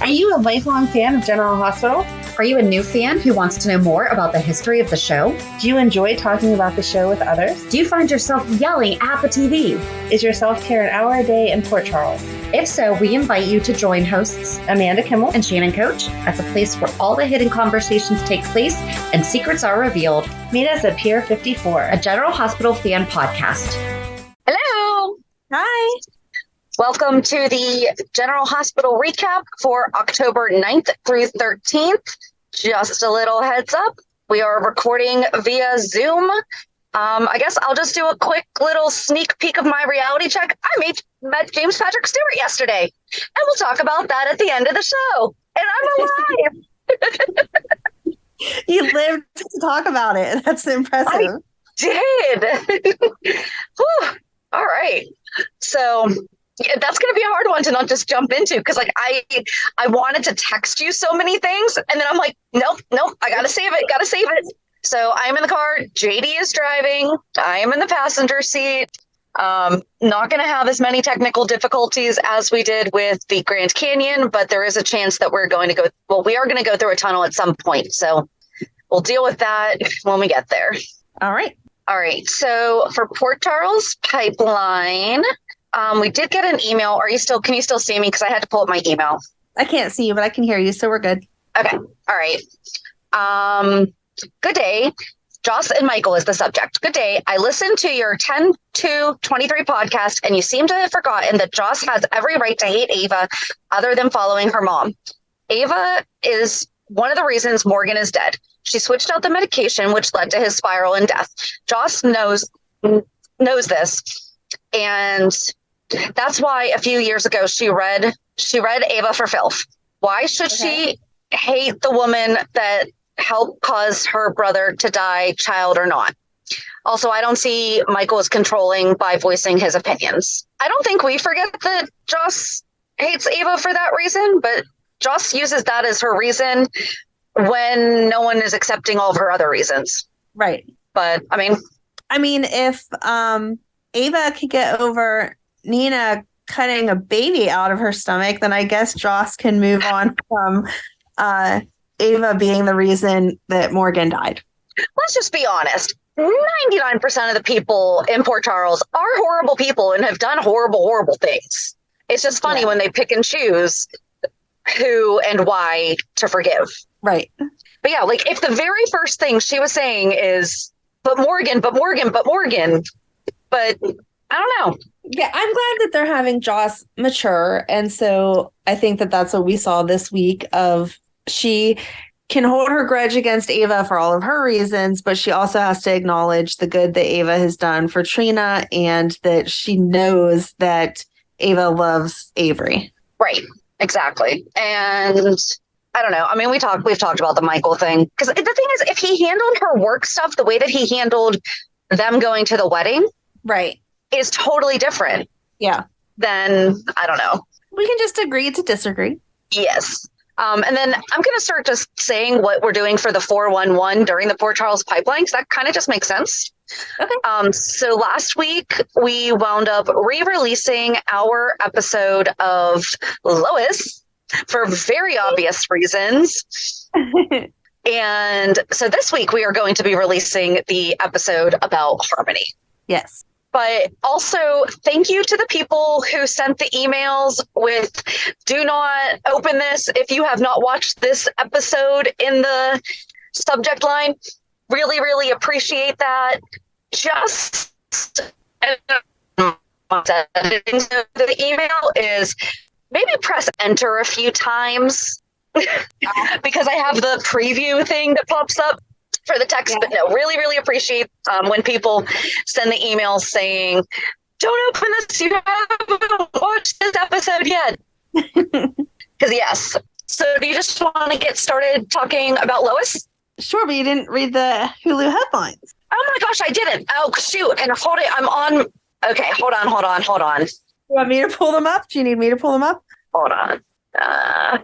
Are you a lifelong fan of General Hospital? Are you a new fan who wants to know more about the history of the show? Do you enjoy talking about the show with others? Do you find yourself yelling at the TV? Is your self-care an hour a day in Port Charles? If so, we invite you to join hosts Amanda Kimmel and Shannon Coach at the place where all the hidden conversations take place and secrets are revealed. Meet us at Pier 54, a General Hospital fan podcast. Hello. Hi. Welcome to the General Hospital recap for October 9th through 13th. Just a little heads up, we are recording via Zoom. I guess I'll just do a quick little sneak peek of my reality check. I met James Patrick Stuart yesterday, and we'll talk about that at the end of the show. And I'm alive. You lived to talk about it. That's impressive. I did. Whew. All right. So that's going to be a hard one to not just jump into, because like I wanted to text you so many things, and then I'm like, nope, I gotta save it. So I'm in the car, JD is driving, I am in the passenger seat. Not going to have as many technical difficulties as we did with the Grand Canyon, but there is a chance that we are going to go through a tunnel at some point. So we'll deal with that when we get there. All right. So for Port Charles Pipeline, we did get an email. Can you still see me? Because I had to pull up my email. I can't see you, but I can hear you, so we're good. Okay. All right. Good day. Joss and Michael is the subject. Good day. I listened to your 10-2-23 podcast, and you seem to have forgotten that Joss has every right to hate Ava other than following her mom. Ava is one of the reasons Morgan is dead. She switched out the medication, which led to his spiral and death. Joss knows this, and that's why a few years ago she read Ava for filth. Why should she hate the woman that helped cause her brother to die, child or not? Also, I don't see Michael as controlling by voicing his opinions. I don't think we forget that Joss hates Ava for that reason, but Joss uses that as her reason when no one is accepting all of her other reasons. Right. But I mean, if Ava could get over Nina cutting a baby out of her stomach, then I guess Joss can move on from Ava being the reason that Morgan died. Let's just be honest. 99% of the people in Port Charles are horrible people and have done horrible things. It's just funny when they pick and choose who and why to forgive. Right. But yeah, like if the very first thing she was saying is, but Morgan, but I don't know. Yeah, I'm glad that they're having Joss mature. And so I think that that's what we saw this week of she can hold her grudge against Ava for all of her reasons, but she also has to acknowledge the good that Ava has done for Trina and that she knows that Ava loves Avery. Right. Exactly. And I don't know. I mean, we've talked about the Michael thing, because the thing is, if he handled her work stuff the way that he handled them going to the wedding, right, is totally different. Yeah. Then I don't know. We can just agree to disagree. Yes. And then I'm going to start just saying what we're doing for the 411 during the Port Charles Pipeline, because that kind of just makes sense. Okay. So last week we wound up re-releasing our episode of LOIS for very obvious reasons. And so this week we are going to be releasing the episode about Harmony. Yes. But also, thank you to the people who sent the emails with, do not open this if you have not watched this episode in the subject line. Really, really appreciate that. Just the email is maybe press enter a few times because I have the preview thing that pops up for the text, but no, really, really appreciate when people send the emails saying, don't open this, you haven't watched this episode yet. Because yes. So do you just want to get started talking about Lois? Sure, but you didn't read the Hulu headlines. Oh my gosh, I didn't. Oh, shoot. And hold it. I'm on. Okay, hold on. You want me to pull them up? Do you need me to pull them up? Hold on. I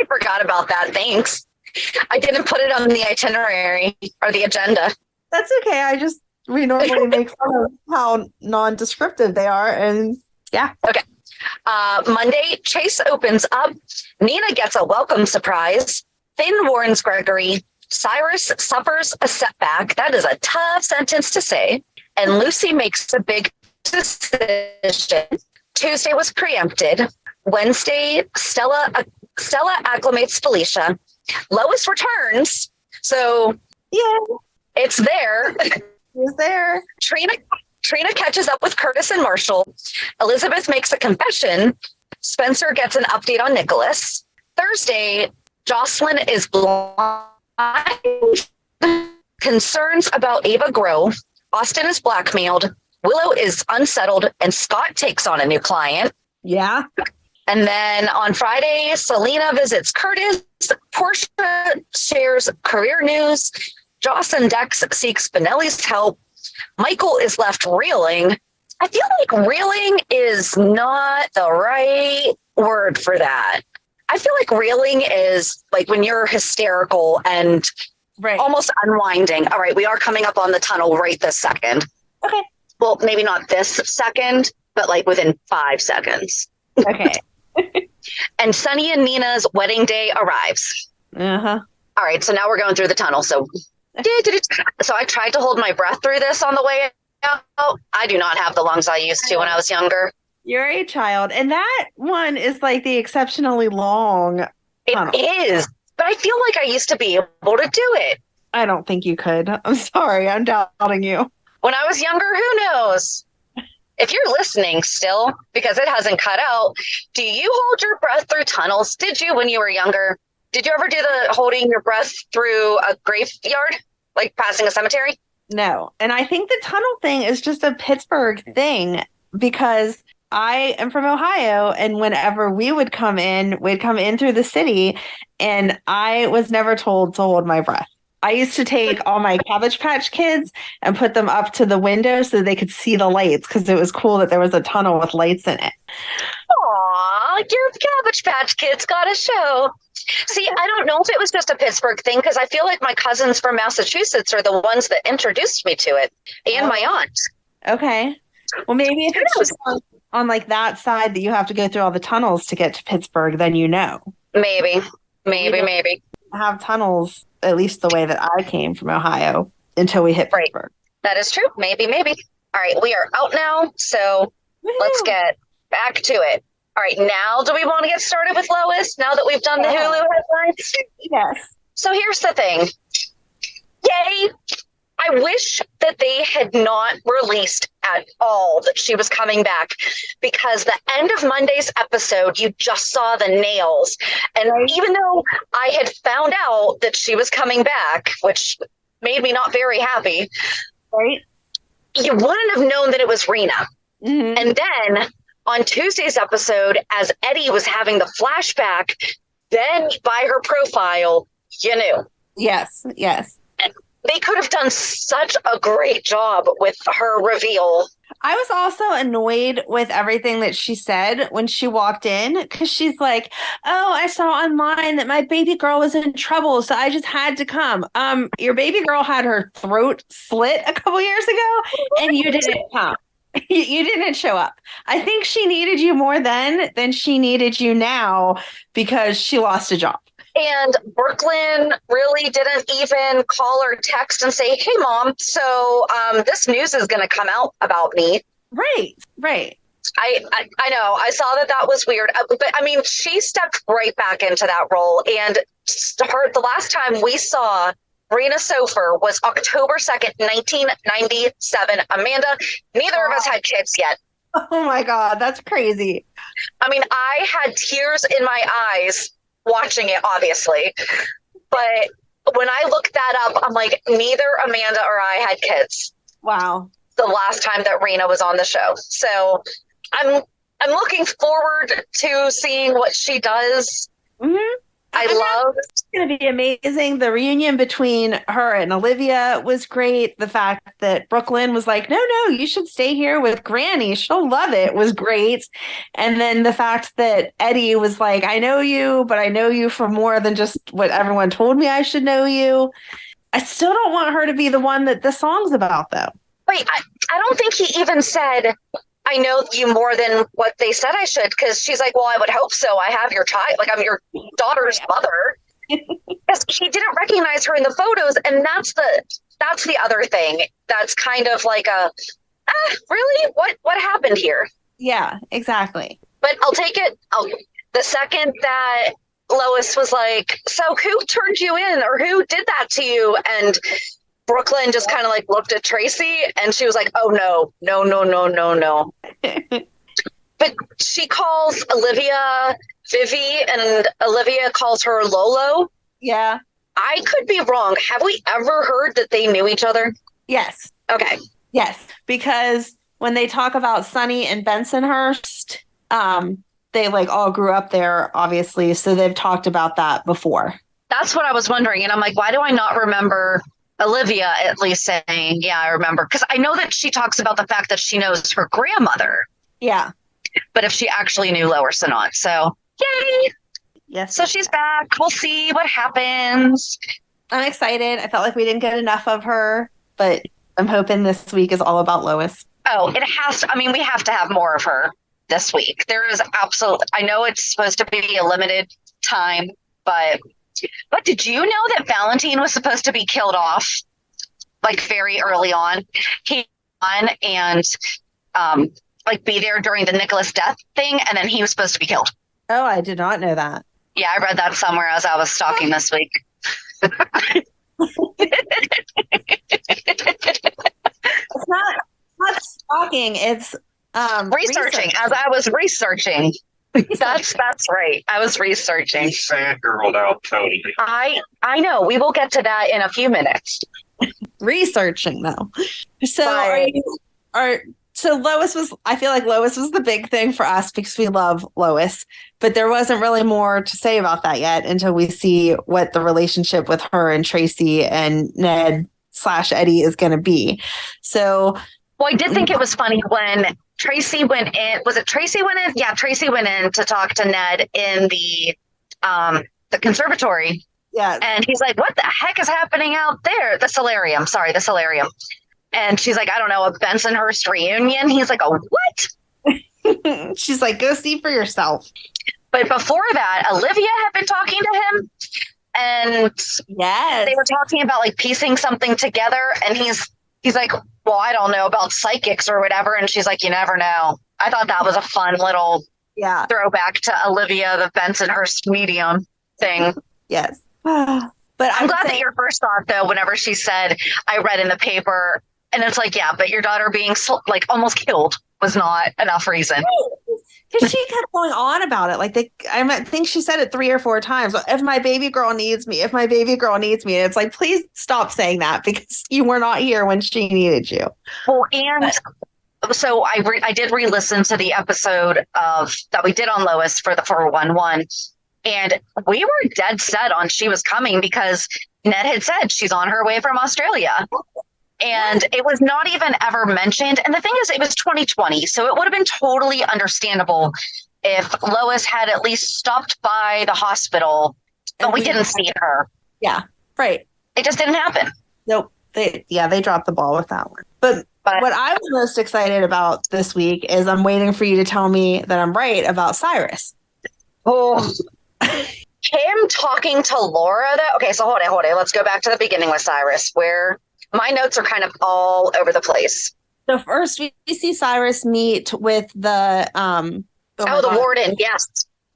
forgot about that. Thanks. I didn't put it on the itinerary or the agenda. That's okay. We normally make fun of how non-descriptive they are. And yeah. Okay. Monday, Chase opens up. Nina gets a welcome surprise. Finn warns Gregory. Cyrus suffers a setback. That is a tough sentence to say. And Lucy makes a big decision. Tuesday was preempted. Wednesday, Stella acclimates Felicia. LOIS returns. So Yeah, it's there. he's there. Trina catches up with Curtis and Marshall. Elizabeth makes a confession. Spencer gets an update on Nicholas. Thursday, Jocelyn is blind. Concerns about Ava grow. Austin is blackmailed. Willow is unsettled, and Scott takes on a new client. Yeah. And then on Friday, Selena visits Curtis. Portia shares career news. Joss and Dex seek Spinelli's help. Michael is left reeling. I feel like reeling is not the right word for that. I feel like reeling is like when you're hysterical and almost unwinding. All right, we are coming up on the tunnel right this second. Okay. Well, maybe not this second, but like within 5 seconds. Okay. And Sonny and Nina's wedding day arrives. Uh-huh. All right, so now we're going through the tunnel. So I tried to hold my breath through this on the way out. I do not have the lungs I used to when I was younger. You're a child. And that one is like the exceptionally long tunnel. It is. But I feel like I used to be able to do it. I don't think you could. I'm sorry. I'm doubting you. When I was younger, who knows? If you're listening still, because it hasn't cut out, do you hold your breath through tunnels? Did you when you were younger? Did you ever do the holding your breath through a graveyard, like passing a cemetery? No. And I think the tunnel thing is just a Pittsburgh thing because I am from Ohio, and whenever we would come in, we'd come in through the city, and I was never told to hold my breath. I used to take all my Cabbage Patch Kids and put them up to the window so they could see the lights because it was cool that there was a tunnel with lights in it. Aw, your Cabbage Patch Kids got a show. See, I don't know if it was just a Pittsburgh thing because I feel like my cousins from Massachusetts are the ones that introduced me to it, and my aunt. Okay. Well, maybe if it's just on like that side that you have to go through all the tunnels to get to Pittsburgh, then you know. Maybe. Have tunnels, at least the way that I came from Ohio, until we hit Pittsburgh. That is true. Maybe. All right, we are out now, so let's get back to it. All right, now do we want to get started with LOIS now that we've done the Hulu headlines? Yes. So here's the thing. Yay! I wish that they had not released at all that she was coming back, because the end of Monday's episode, you just saw the nails. And even though I had found out that she was coming back, which made me not very happy, right? You wouldn't have known that it was Rena. Mm-hmm. And then on Tuesday's episode, as Eddie was having the flashback, then by her profile, you knew. Yes. And they could have done such a great job with her reveal. I was also annoyed with everything that she said when she walked in, because she's like, oh, I saw online that my baby girl was in trouble, so I just had to come. Your baby girl had her throat slit a couple years ago, and you didn't come. You didn't show up. I think she needed you more then than she needed you now because she lost a job. And Brooklyn really didn't even call or text and say, hey, Mom, so this news is going to come out about me. Right. I know. I saw that was weird. But, I mean, she stepped right back into that role. And the last time we saw Rena Sofer was October 2nd, 1997. Amanda, neither of us had kids yet. Oh, my God. That's crazy. I mean, I had tears in my eyes watching it, obviously, but when I looked that up, I'm like, neither Amanda or I had kids. Wow. The last time that Rena was on the show. So I'm looking forward to seeing what she does. Mm-hmm. It's going to be amazing. The reunion between her and Olivia was great. The fact that Brooklyn was like, no, you should stay here with Granny. She'll love it, was great. And then the fact that Eddie was like, I know you, but I know you for more than just what everyone told me I should know you. I still don't want her to be the one that the song's about, though. Wait, I don't think he even said, I know you more than what they said I should. Because she's like, well, I would hope so. I have your child. Like, I'm your daughter's mother. Because he didn't recognize her in the photos. And that's the other thing. That's kind of like really? What happened here? Yeah, exactly. But I'll take it. The second that Lois was like, so who turned you in or who did that to you? And Brooklyn just kind of like looked at Tracy and she was like, oh, no. But she calls Olivia Vivi and Olivia calls her Lolo. Yeah. I could be wrong. Have we ever heard that they knew each other? Yes. Okay. Yes. Because when they talk about Sonny and Bensonhurst, they like all grew up there, obviously. So they've talked about that before. That's what I was wondering. And I'm like, why do I not remember Olivia at least saying, yeah, I remember? Because I know that she talks about the fact that she knows her grandmother. Yeah. But if she actually knew Lois or not. So, yay. Yes. So she's back. We'll see what happens. I'm excited. I felt like we didn't get enough of her, but I'm hoping this week is all about Lois. Oh, it has to. I mean, we have to have more of her this week. There is absolutely, I know it's supposed to be a limited time, but did you know that Valentine was supposed to be killed off like very early on? He on and like be there during the Nicholas death thing, and then he was supposed to be killed. Oh, I did not know that. Yeah, I read that somewhere as I was stalking this week. It's not stalking. It's researching. As I was researching. That's right. I was researching. Fangirled out, Tony. I know. We will get to that in a few minutes. Researching though. So so Lois was, I feel like Lois was the big thing for us because we love Lois, but there wasn't really more to say about that yet until we see what the relationship with her and Tracy and Ned/Eddie is going to be. So, well, I did think it was funny when Tracy went in. Was it Tracy went in? Yeah, Tracy went in to talk to Ned in the conservatory. Yeah. And he's like, what the heck is happening out there? The solarium. Sorry, the solarium. And she's like, I don't know, a Bensonhurst reunion? He's like, oh, what? She's like, go see for yourself. But before that, Olivia had been talking to him. And yes, they were talking about like piecing something together. And he's like, well, I don't know about psychics or whatever. And she's like, you never know. I thought that was a fun little throwback to Olivia, the Bensonhurst medium thing. Yes. But I'm glad that your first thought, though, whenever she said, I read in the paper, and it's like, yeah, but your daughter being like almost killed was not enough reason. Because she kept going on about it. Like I think she said it 3 or 4 times. If my baby girl needs me, if my baby girl needs me. And it's like, please stop saying that because you were not here when she needed you. Well, and so I did re-listen to the episode that we did on Lois for the 411. And we were dead set on she was coming because Ned had said she's on her way from Australia. And it was not even ever mentioned. And the thing is, it was 2020. So it would have been totally understandable if Lois had at least stopped by the hospital, but we didn't see her. Yeah, right. It just didn't happen. Nope. They dropped the ball with that one. But what I was most excited about this week is I'm waiting for you to tell me that I'm right about Cyrus. Oh, him talking to Laura, though. Okay, so hold on. Let's go back to the beginning with Cyrus, where my notes are kind of all over the place. So first we see Cyrus meet with the the warden. Yes.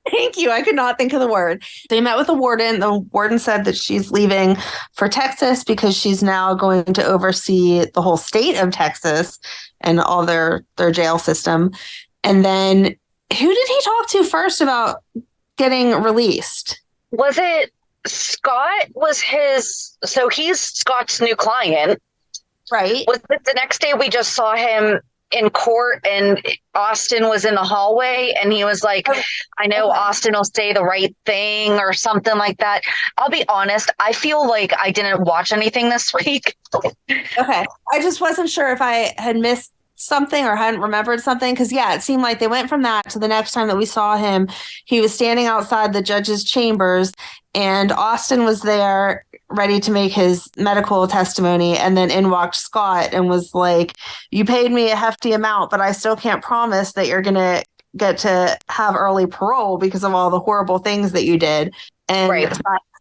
Thank you. I could not think of the word. They met with the warden. The warden said that she's leaving for Texas because she's now going to oversee the whole state of Texas and all their jail system. And then who did he talk to first about getting released? Was it Scott? So he's Scott's new client. Right. Was it the next day we just saw him in court and Austin was in the hallway and he was like, I know Austin will say the right thing or something like that. I'll be honest. I feel like I didn't watch anything this week. Okay. I just wasn't sure if I had missed something or hadn't remembered something. Because, yeah, it seemed like they went from that to the next time that we saw him. He was standing outside the judge's chambers, and Austin was there ready to make his medical testimony. And then in walked Scott and was like, you paid me a hefty amount, but I still can't promise that you're going to get to have early parole because of all the horrible things that you did. And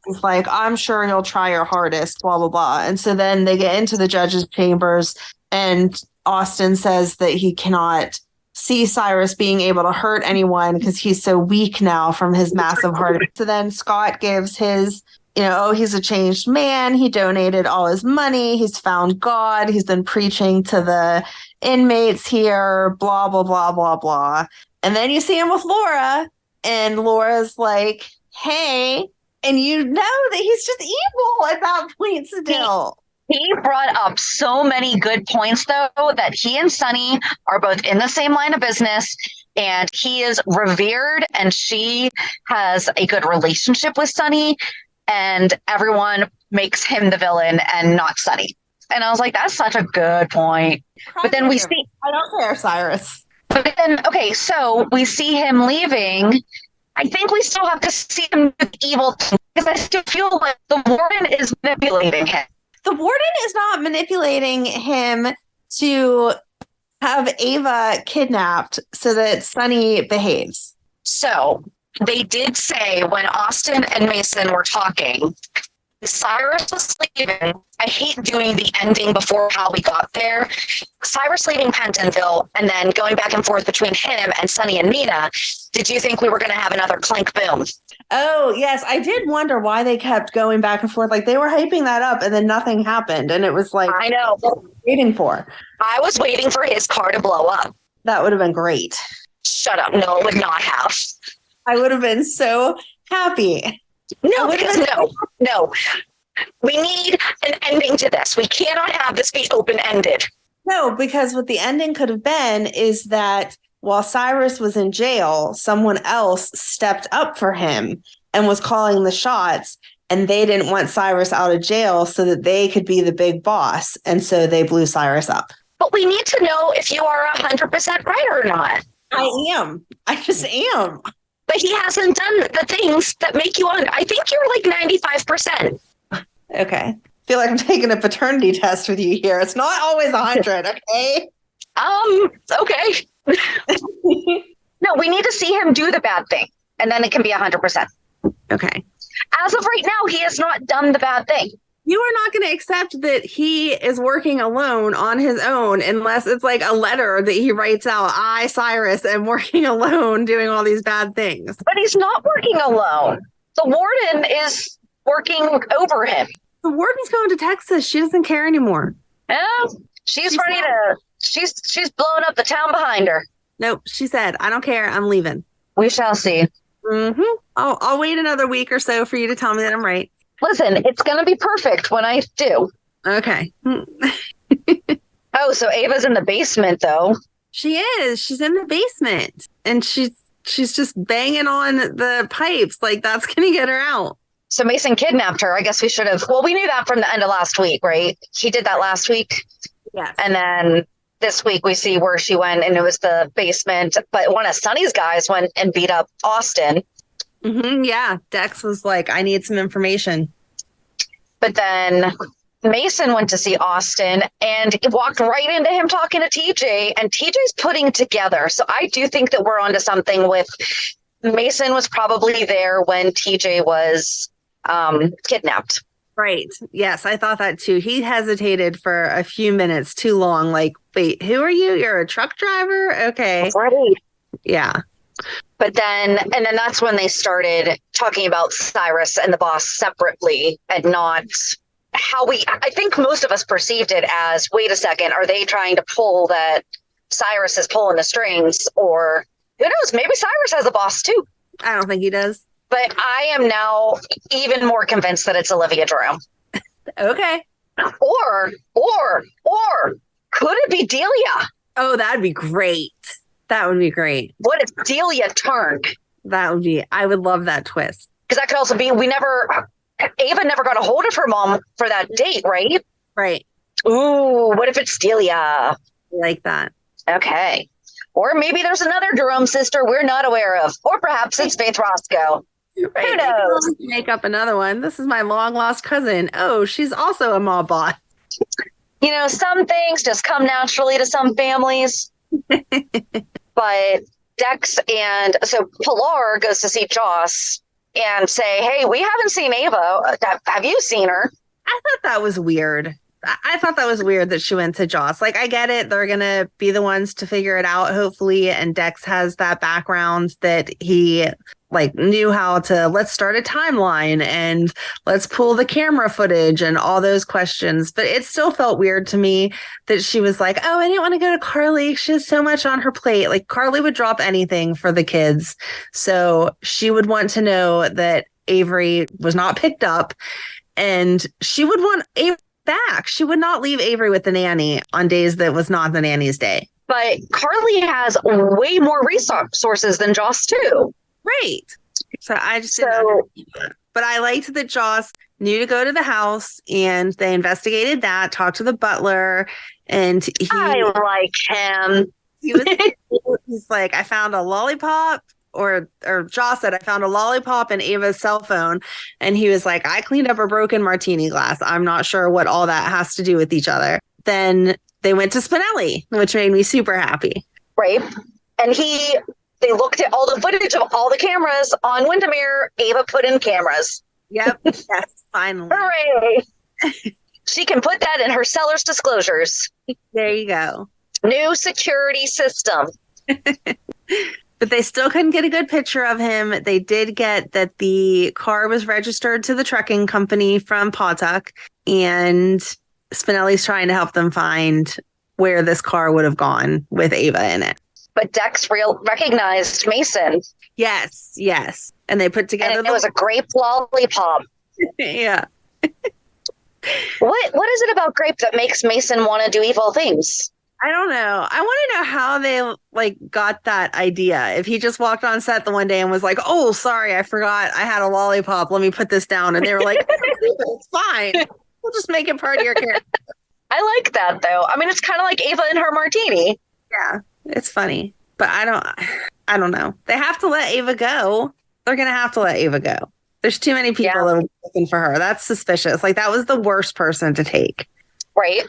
it's like, I'm sure you'll try your hardest, blah, blah, blah. And so then they get into the judge's chambers, and Austin says that he cannot see Cyrus being able to hurt anyone because he's so weak now from his massive heart. So then Scott gives his, he's a changed man. He donated all his money. He's found God. He's been preaching to the inmates here, blah, blah, blah, blah, blah. And then you see him with Laura, and Laura's like, hey, and you know that he's just evil at that point still. He brought up so many good points, though, that he and Sonny are both in the same line of business, and he is revered, and she has a good relationship with Sonny, and everyone makes him the villain and not Sonny. And I was like, that's such a good point. But then we see... I don't care, Cyrus. But then, okay, so we see him leaving. I think we still have to see him do the evil thing, because I still feel like the warden is manipulating him. The warden is not manipulating him to have Ava kidnapped so that Sonny behaves. So they did say when Austin and Mason were talking, Cyrus was leaving. I hate doing the ending before how we got there. Cyrus leaving Pentonville and then going back and forth between him and Sonny and Nina. Did you think we were going to have another Clink boom? Oh, yes. I did wonder why they kept going back and forth. Like, they were hyping that up and then nothing happened. And it was like, I know. What were you waiting for? I was waiting for his car to blow up. That would have been great. Shut up. No, it would not have. I would have been so happy. No, because no. We need an ending to this. We cannot have this be open-ended. No, because what the ending could have been is that while Cyrus was in jail, someone else stepped up for him and was calling the shots, and they didn't want Cyrus out of jail so that they could be the big boss, and so they blew Cyrus up. But we need to know if you are 100% right or not. I am. I just am. But he hasn't done the things that make you on. I think you're like 95%. Okay. I feel like I'm taking a paternity test with you here. It's not always 100, okay? Okay. No, we need to see him do the bad thing, and then it can be 100%. Okay. As of right now, he has not done the bad thing. You are not going to accept that he is working alone on his own unless it's like a letter that he writes out. I, Cyrus, am working alone doing all these bad things. But he's not working alone. The warden is working over him. The warden's going to Texas. She doesn't care anymore. Yeah, she's ready to... She's blowing up the town behind her. Nope, she said, I don't care. I'm leaving. We shall see. Mm-hmm. I'll wait another week or so for you to tell me that I'm right. Listen, it's going to be perfect when I do. Okay. Oh, so Ava's in the basement, though. She is. She's in the basement. And she's just banging on the pipes. Like, that's going to get her out. So Mason kidnapped her. I guess we should have... Well, we knew that from the end of last week, right? He did that last week. Yes. And then this week we see where she went, and it was the basement. But one of Sonny's guys went and beat up Austin. Mm-hmm, yeah. Dex was like, I need some information. But then Mason went to see Austin and walked right into him talking to TJ, and TJ's putting together. So I do think that we're onto something with Mason was probably there when TJ was kidnapped. Right. Yes, I thought that too. He hesitated for a few minutes too long. Like, wait, who are you? You're a truck driver? Okay. Right. Yeah. But then that's when they started talking about Cyrus and the boss separately, and not how I think most of us perceived it as, wait a second, are they trying to pull that Cyrus is pulling the strings? Or who knows, maybe Cyrus has a boss too. I don't think he does. But I am now even more convinced that it's Olivia Jerome. Okay. Or could it be Delia? Oh, that'd be great. That would be great. What if Delia turned? I would love that twist. Because that could also be, Ava never got a hold of her mom for that date, right? Right. Ooh, what if it's Delia? I like that. Okay. Or maybe there's another Jerome sister we're not aware of. Or perhaps it's Faith Roscoe. Right. Who knows? Make up another one. This is my long lost cousin. Oh, she's also a mob boss. You know, some things just come naturally to some families. But Dex and so Pilar goes to see Joss and say, hey, we haven't seen Ava. Have you seen her? I thought that was weird. I thought that was weird that she went to Joss. Like, I get it. They're going to be the ones to figure it out, hopefully. And Dex has that background that he like knew how to, let's start a timeline and let's pull the camera footage and all those questions. But it still felt weird to me that she was like, oh, I didn't want to go to Carly. She has so much on her plate. Like, Carly would drop anything for the kids. So she would want to know that Avery was not picked up, and she would want Avery back. She would not leave Avery with the nanny on days that was not the nanny's day. But Carly has way more resources than Joss too. Right. So I just didn't understand that. But I liked that Joss knew to go to the house, and they investigated that, talked to the butler, and I like him. He's like, I found a lollipop, or Joss said, I found a lollipop in Ava's cell phone. And he was like, I cleaned up a broken martini glass. I'm not sure what all that has to do with each other. Then they went to Spinelli, which made me super happy. Right. And they looked at all the footage of all the cameras on Windermere. Ava put in cameras. Yep. Yes, finally. Hooray. She can put that in her seller's disclosures. There you go. New security system. But they still couldn't get a good picture of him. They did get that the car was registered to the trucking company from Pawtuck, and Spinelli's trying to help them find where this car would have gone with Ava in it. But Dex recognized Mason. Yes. And they put together... And it was a grape lollipop. Yeah. What is it about grape that makes Mason want to do evil things? I don't know. I want to know how they got that idea. If he just walked on set the one day and was like, oh, sorry, I forgot I had a lollipop. Let me put this down. And they were like, it's fine. We'll just make it part of your character. I like that, though. I mean, it's kind of like Ava and her martini. Yeah, it's funny. But I don't know. They have to let Ava go. They're going to have to let Ava go. There's too many people that are looking for her. That's suspicious. Like, that was the worst person to take. Right.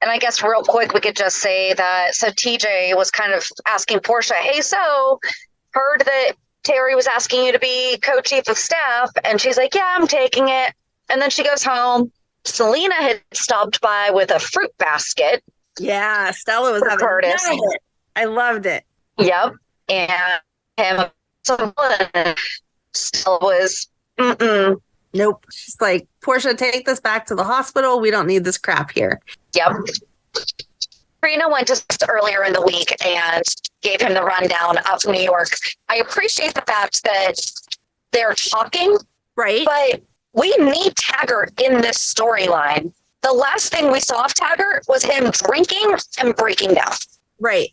And I guess real quick, we could just say that, so TJ was kind of asking Portia, hey, so heard that Terri was asking you to be co-chief of staff. And she's like, yeah, I'm taking it. And then she goes home. Selena had stopped by with a fruit basket. Yeah, Stella was having Curtis. I loved it. Yep. And him, Stella was, Nope. She's like, Portia, take this back to the hospital. We don't need this crap here. Yep. Trina went just earlier in the week and gave him the rundown of New York. I appreciate the fact that they're talking, right? But we need Taggert in this storyline. The last thing we saw of Taggert was him drinking and breaking down. Right.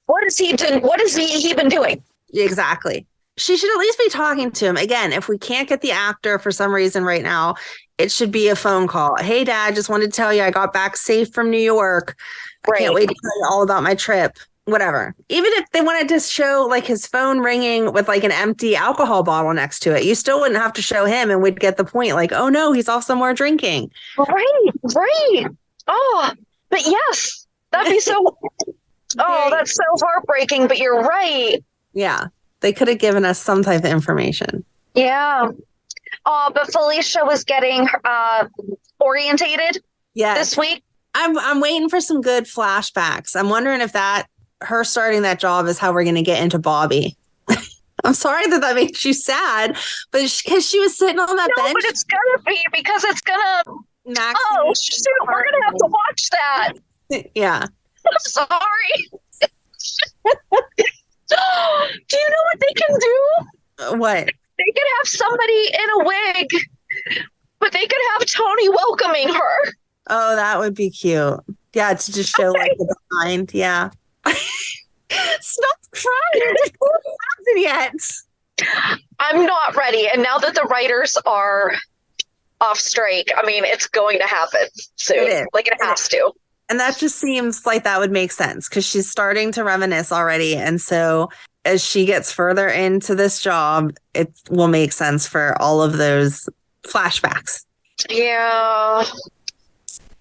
What is he doing? What has he been doing? Exactly. She should at least be talking to him. Again, if we can't get the actor for some reason right now, it should be a phone call. Hey, Dad, just wanted to tell you I got back safe from New York. I can't wait to tell you all about my trip. Whatever. Even if they wanted to show like his phone ringing with like an empty alcohol bottle next to it, you still wouldn't have to show him and we'd get the point. Like, oh, no, he's off somewhere drinking. Right. Oh, but yes, that'd be so. Oh, that's so heartbreaking. But you're right. Yeah. They could have given us some type of information. Yeah. But Felicia was getting orientated this week. I'm waiting for some good flashbacks. I'm wondering if her starting that job is how we're going to get into Bobby. I'm sorry that makes you sad, but because she was sitting on that bench. But it's going to be because it's going to. Oh, shoot, we're going to have to watch that. Yeah. I'm sorry. Do you know what they can do? What? They could have somebody in a wig, but they could have Tony welcoming her. Oh, that would be cute. Yeah, to just show like the behind. Yeah. Stop crying. It hasn't yet. I'm not ready. And now that the writers are off strike, I mean, it's going to happen soon. Like it has to. And that just seems like that would make sense because she's starting to reminisce already. And so as she gets further into this job, it will make sense for all of those flashbacks. Yeah.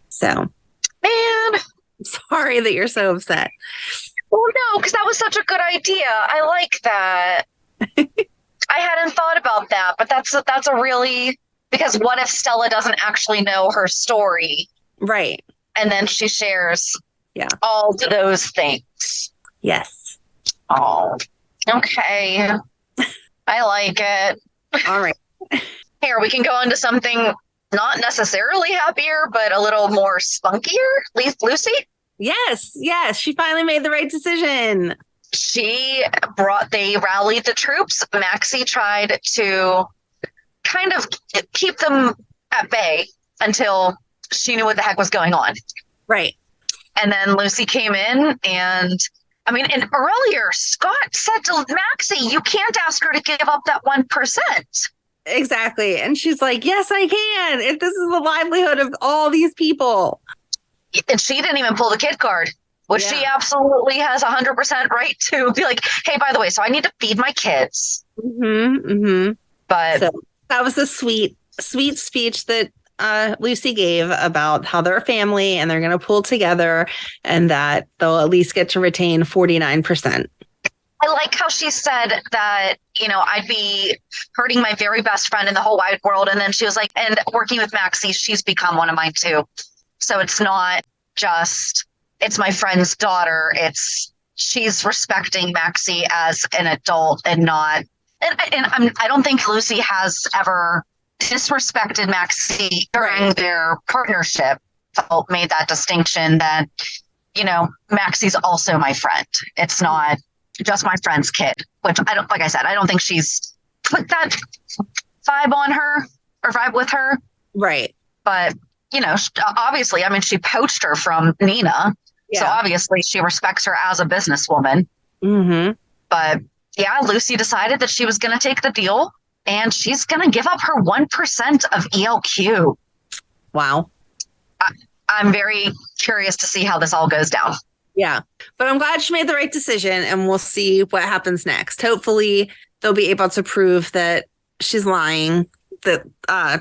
So, man, I'm sorry that you're so upset. Well, no, because that was such a good idea. I like that. I hadn't thought about that, but that's a really, because what if Stella doesn't actually know her story? Right. And then she shares all those things. Yes. Oh, okay. I like it. All right. Here, we can go into something not necessarily happier, but a little more spunkier. Lucy? Yes. She finally made the right decision. They rallied the troops. Maxie tried to kind of keep them at bay until she knew what the heck was going on. Right. And then Lucy came in and earlier Scott said to Maxie, you can't ask her to give up that 1%. Exactly. And she's like, yes, I can. If this is the livelihood of all these people. And she didn't even pull the kid card, which she absolutely has 100% right to be like, hey, by the way, so I need to feed my kids. But so that was a sweet speech that Lucy gave about how they're a family and they're going to pull together and that they'll at least get to retain 49%. I like how she said that, I'd be hurting my very best friend in the whole wide world. And then she was like, and working with Maxie, she's become one of mine too. So it's not just, it's my friend's daughter. She's respecting Maxie as an adult and not, I don't think Lucy has ever disrespected Maxie during their partnership. So made that distinction that, Maxie's also my friend. It's not just my friend's kid, which I don't think she's put that vibe on her or vibe with her. Right. But, obviously, she poached her from Nina. Yeah. So obviously she respects her as a businesswoman. Mm-hmm. But yeah, Lucy decided that she was going to take the deal and she's going to give up her 1% of ELQ. Wow. I'm very curious to see how this all goes down. Yeah, but I'm glad she made the right decision and we'll see what happens next. Hopefully they'll be able to prove that she's lying, that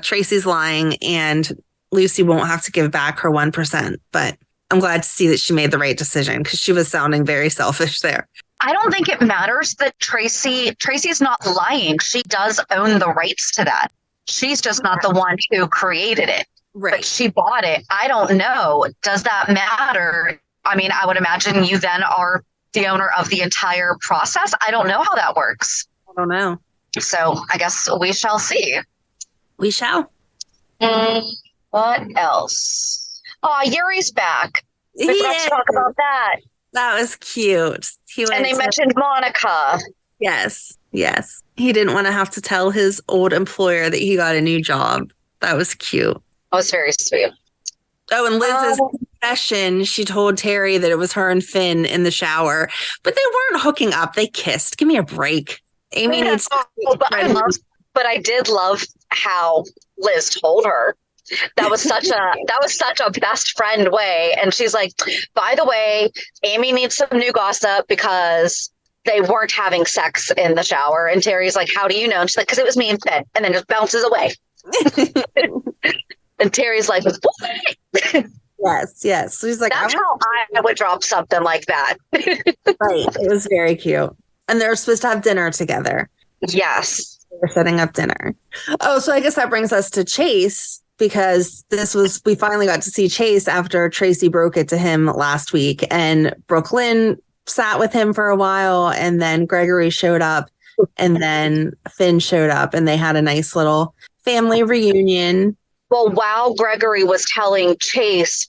Tracy's lying, and Lucy won't have to give back her 1%. But I'm glad to see that she made the right decision because she was sounding very selfish there. I don't think it matters that Tracy's not lying. She does own the rights to that. She's just not the one who created it. Right. But she bought it. I don't know. Does that matter? I would imagine you then are the owner of the entire process. I don't know how that works. I don't know. So I guess we shall see. We shall. What else? Oh, Yuri's back. We forgot to talk about that. That was cute. And they mentioned Monica. Yes. He didn't want to have to tell his old employer that he got a new job. That was cute. That was very sweet. Oh, and Liz's confession, she told Terri that it was her and Finn in the shower, but they weren't hooking up. They kissed. Give me a break. Amy needs to but I did love how Liz told her. That was such a best friend way. And she's like, by the way, Amy needs some new gossip because they weren't having sex in the shower. And Terry's like, how do you know? And she's like, because it was me and Finn. And then just bounces away. And Terry's like, what? Yes. So he's like, that's how I would drop something like that. Right. It was very cute. And they're supposed to have dinner together. Yes. They're setting up dinner. Oh, so I guess that brings us to Chase, because we finally got to see Chase after Tracy broke it to him last week. And Lynn sat with him for a while, and then Gregory showed up, and then Finn showed up, and they had a nice little family reunion. Well, while Gregory was telling Chase,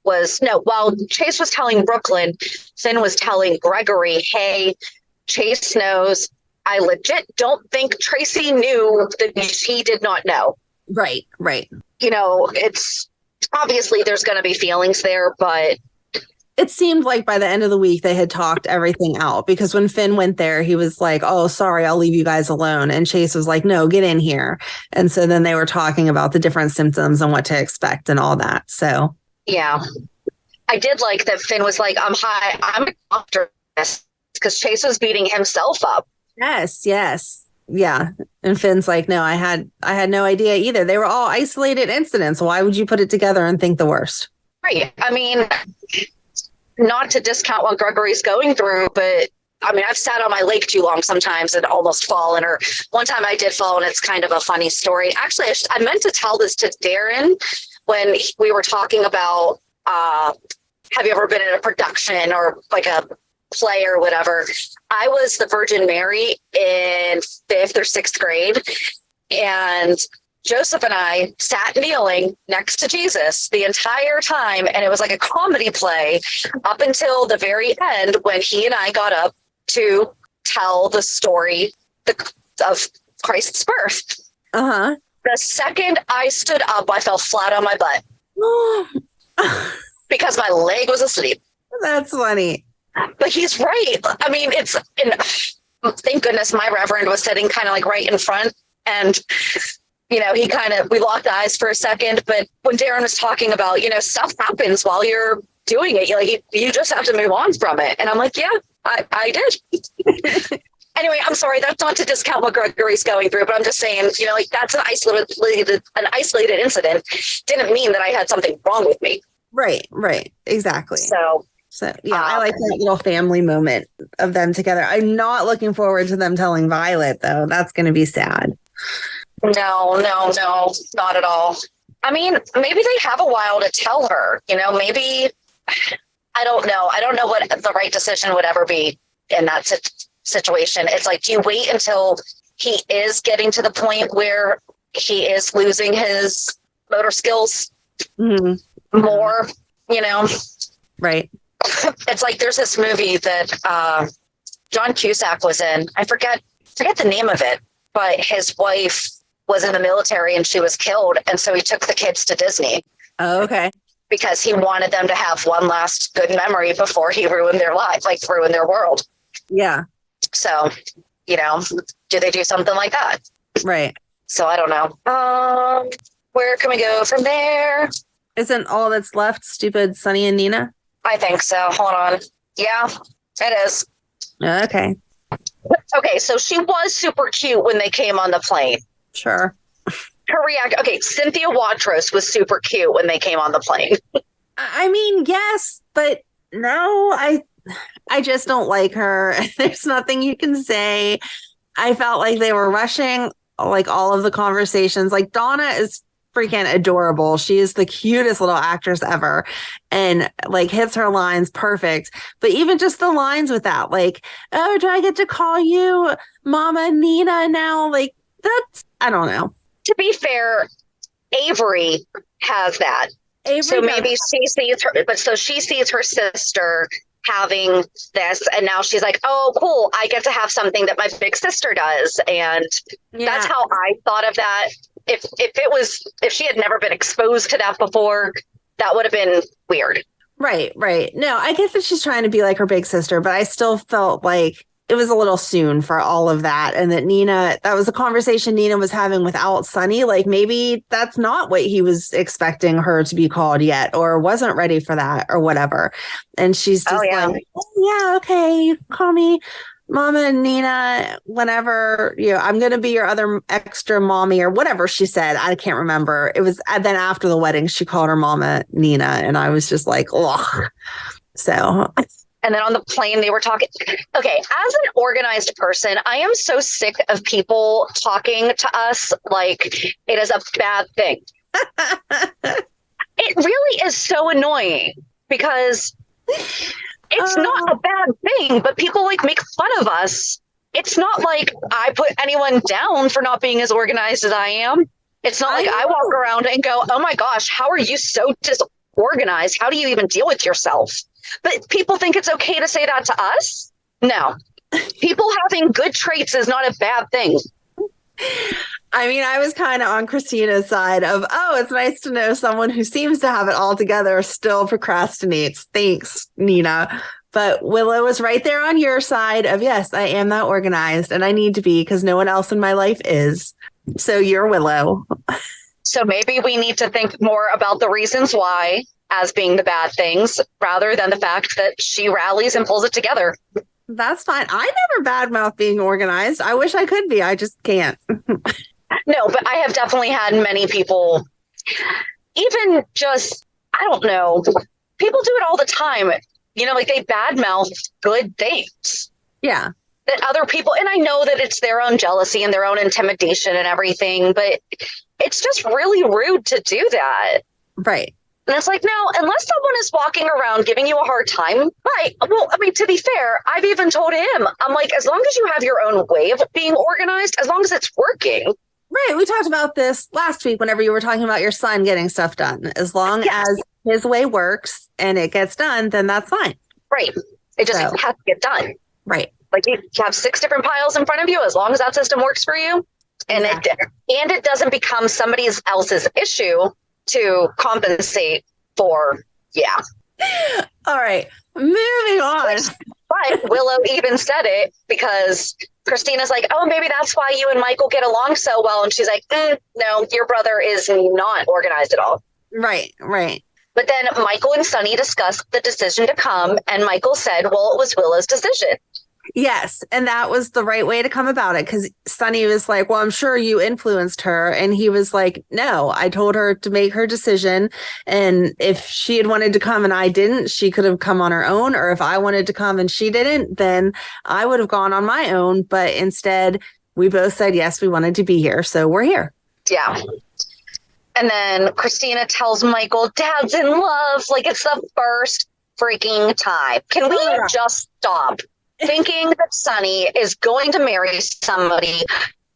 while Chase was telling Brooklyn, Finn was telling Gregory, hey, Chase knows. I legit don't think Tracy knew that he did not know. Right. It's obviously there's going to be feelings there, but it seemed like by the end of the week they had talked everything out, because when Finn went there, he was like, oh, sorry, I'll leave you guys alone. And Chase was like, no, get in here. And so then they were talking about the different symptoms and what to expect and all that. So, yeah. I did like that Finn was like, hi, I'm a doctor, because Chase was beating himself up. Yes. Yeah. And Finn's like, no, I had no idea either. They were all isolated incidents. Why would you put it together and think the worst? Right. I mean, not to discount what Gregory's going through, but I mean, I've sat on my lake too long sometimes and almost fallen. Or one time I did fall, and it's kind of a funny story. Actually, I meant to tell this to Darren when we were talking about, have you ever been in a production or like a play or whatever? I was the Virgin Mary in 5th or 6th grade, and Joseph and I sat kneeling next to Jesus the entire time, and it was like a comedy play up until the very end when he and I got up to tell the story of Christ's birth. Uh-huh. The second I stood up, I fell flat on my butt because my leg was asleep. That's funny. But he's right. I mean, thank goodness my reverend was sitting kind of like right in front, and we locked eyes for a second. But when Darren was talking about, stuff happens while you're doing it, you just have to move on from it. And I'm like, yeah, I did. Anyway, I'm sorry. That's not to discount what Gregory's going through, but I'm just saying, that's an isolated incident. Didn't mean that I had something wrong with me. Right. Exactly. So yeah, I like that little family moment of them together. I'm not looking forward to them telling Violet, though. That's going to be sad. No, not at all. I mean, maybe they have a while to tell her, maybe, I don't know. I don't know what the right decision would ever be in that situation. It's like, do you wait until he is getting to the point where he is losing his motor skills more, Right. It's like there's this movie that John Cusack was in. I forget the name of it, but his wife was in the military and she was killed. And so he took the kids to Disney. Oh, okay. Because he wanted them to have one last good memory before he ruined their life, like ruined their world. Yeah. So, do they do something like that? Right. So I don't know. Where can we go from there? Isn't all that's left stupid Sonny and Nina? I think so. Hold on. Yeah, it is. Okay. Okay, so she was super cute when they came on the plane. Sure. Her reaction. Okay, Cynthia Watros was super cute when they came on the plane. I mean, yes, but no, I just don't like her. There's nothing you can say. I felt like they were rushing like all of the conversations. Like Donna is freaking adorable. She is the cutest little actress ever and like hits her lines perfect. But even just the lines with that, like, oh, do I get to call you Mama Nina now? Like that's, I don't know. To be fair, Avery has that. So maybe she sees her, but so she sees her sister having this, and now she's like, oh, cool, I get to have something that my big sister does. And that's how I thought of that. If she had never been exposed to that before, that would have been weird. Right. No, I get that she's trying to be like her big sister, but I still felt like it was a little soon for all of that. And that that was a conversation Nina was having without Sonny. Like maybe that's not what he was expecting her to be called yet, or wasn't ready for that or whatever. And she's just like, oh, yeah, okay, call me Mama and Nina, whenever, I'm going to be your other extra mommy or whatever she said. I can't remember. It was then after the wedding, she called her Mama Nina. And I was just like, ugh. So. And then on the plane, they were talking. Okay, as an organized person, I am so sick of people talking to us like it is a bad thing. It really is so annoying because it's not a bad thing, but people like make fun of us. It's not like I put anyone down for not being as organized as I am. It's not like I walk around and go, oh my gosh, how are you so disorganized? How do you even deal with yourself? But people think it's okay to say that to us? No. People having good traits is not a bad thing. I mean, I was kind of on Christina's side of, oh, it's nice to know someone who seems to have it all together still procrastinates. Thanks, Nina. But Willow is right there on your side of, yes, I am that organized and I need to be because no one else in my life is. So you're Willow. So maybe we need to think more about the reasons why. as being the bad things rather than the fact that she rallies and pulls it together. That's fine. I never badmouth being organized. I wish I could be. I just can't. No, but I have definitely had many people, even just, I don't know, people do it all the time. You know, like they badmouth good things. Yeah. That other people, and I know that it's their own jealousy and their own intimidation and everything, but it's just really rude to do that. Right. And it's like, no, unless someone is walking around giving you a hard time, right? Well, I mean, to be fair, I've even told him, I'm like, as long as you have your own way of being organized, as long as it's working. Right. We talked about this last week whenever you were talking about your son getting stuff done. As long as his way works and it gets done, then that's fine. Right. It just has to get done. Right. Like you have 6 different piles in front of you, as long as that system works for you. And it doesn't become somebody else's issue to compensate for. Yeah. All right. Moving on. But Willow even said it because Christina's like, oh, maybe that's why you and Michael get along so well. And she's like, no, your brother is not organized at all. Right. Right. But then Michael and Sonny discussed the decision to come. And Michael said, well, it was Willow's decision. Yes. And that was the right way to come about it. Because Sonny was like, well, I'm sure you influenced her. And he was like, no, I told her to make her decision. And if she had wanted to come and I didn't, she could have come on her own. Or if I wanted to come and she didn't, then I would have gone on my own. But instead, we both said, yes, we wanted to be here. So we're here. Yeah. And then Christina tells Michael, Dad's in love. Like it's the first freaking time. Can we just stop thinking that Sonny is going to marry somebody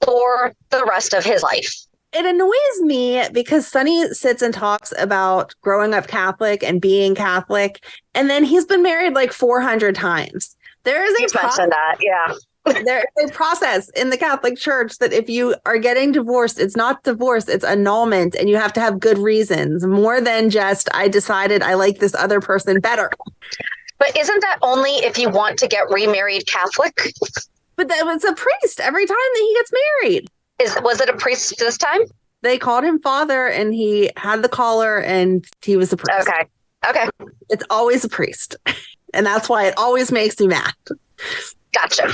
for the rest of his life? It annoys me because Sonny sits and talks about growing up Catholic and being Catholic, and then he's been married like 400 times. There is mentioned that, yeah. There's a process in the Catholic Church that if you are getting divorced, it's not divorce, it's annulment, and you have to have good reasons, more than just, I decided I like this other person better. But isn't that only if you want to get remarried Catholic? But that was a priest every time that he gets married. Was it a priest this time? They called him father, and he had the collar, and he was a priest. Okay. It's always a priest. And that's why it always makes me mad. Gotcha.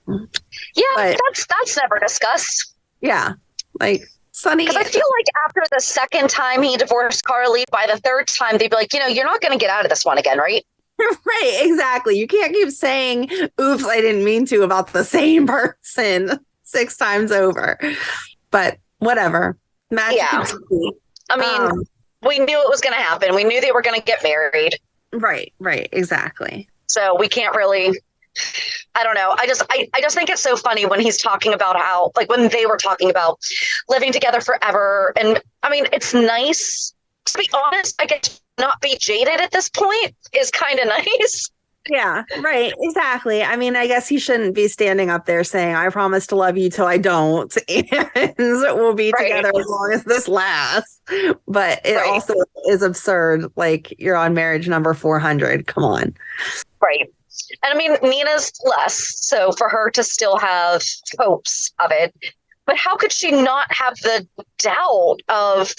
Yeah, but that's never discussed. Yeah. Like, Sonny. Because I feel like after the second time he divorced Carly, by the third time, they'd be like, you're not going to get out of this one again, right? Right, exactly. You can't keep saying, oops, I didn't mean to about the same person 6 times over. But whatever. Yeah. I mean, we knew it was going to happen. We knew they were going to get married. Right, exactly. So we can't really, I don't know. I just think it's so funny when he's talking about how, like when they were talking about living together forever. And I mean, it's nice. To be honest, I get to not be jaded at this point is kind of nice. Yeah, right. Exactly. I mean, I guess he shouldn't be standing up there saying, I promise to love you till I don't. And we'll be together as long as this lasts. But it also is absurd. Like, you're on marriage number 400. Come on. Right. And I mean, Nina's less. So for her to still have hopes of it. But how could she not have the doubt of,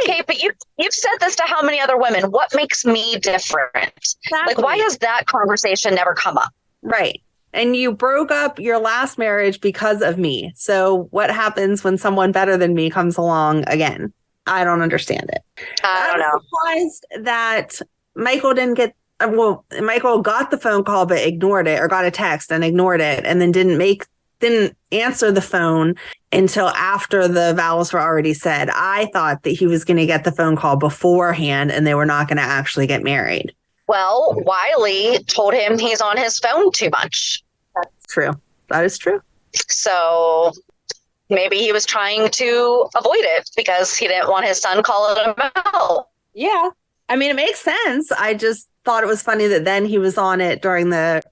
okay, but you've said this to how many other women? What makes me different? Exactly. Like, why has that conversation never come up? Right. And you broke up your last marriage because of me. So what happens when someone better than me comes along again? I don't understand it. I don't know. I'm surprised that Michael didn't get, Michael got the phone call but ignored it, or got a text and ignored it, and then didn't answer the phone until after the vows were already said. I thought that he was going to get the phone call beforehand and they were not going to actually get married. Well, Wiley told him he's on his phone too much. That's true. That is true. So maybe he was trying to avoid it because he didn't want his son calling him out. Yeah. I mean, it makes sense. I just thought it was funny that then he was on it during the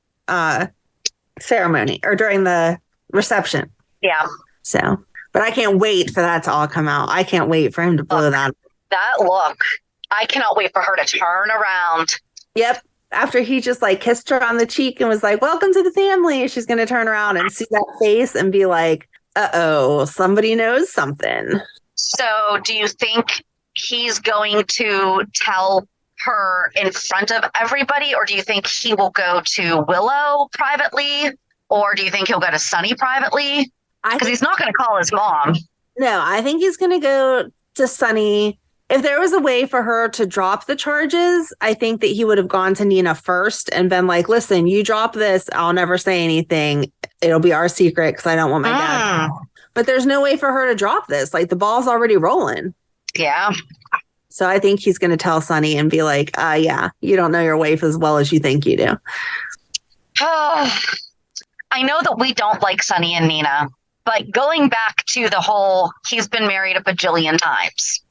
ceremony or during the reception. Yeah. So, but I can't wait for that to all come out. I can't wait for him to blow that. That look. I cannot wait for her to turn around. Yep. After he just like kissed her on the cheek and was like, welcome to the family. She's going to turn around and see that face and be like, uh-oh, somebody knows something. So do you think he's going to tell her in front of everybody, or do you think he will go to Willow privately, or do you think he'll go to Sonny privately? Because he's not going to call his mom. No, I think he's going to go to Sonny. If there was a way for her to drop the charges, I think that he would have gone to Nina first and been like, listen, you drop this, I'll never say anything. It'll be our secret because I don't want my dad. But there's no way for her to drop this. Like, the ball's already rolling. Yeah. So I think he's going to tell Sonny and be like, yeah, you don't know your wife as well as you think you do. I know that we don't like Sonny and Nina, but going back to the whole, he's been married a bajillion times.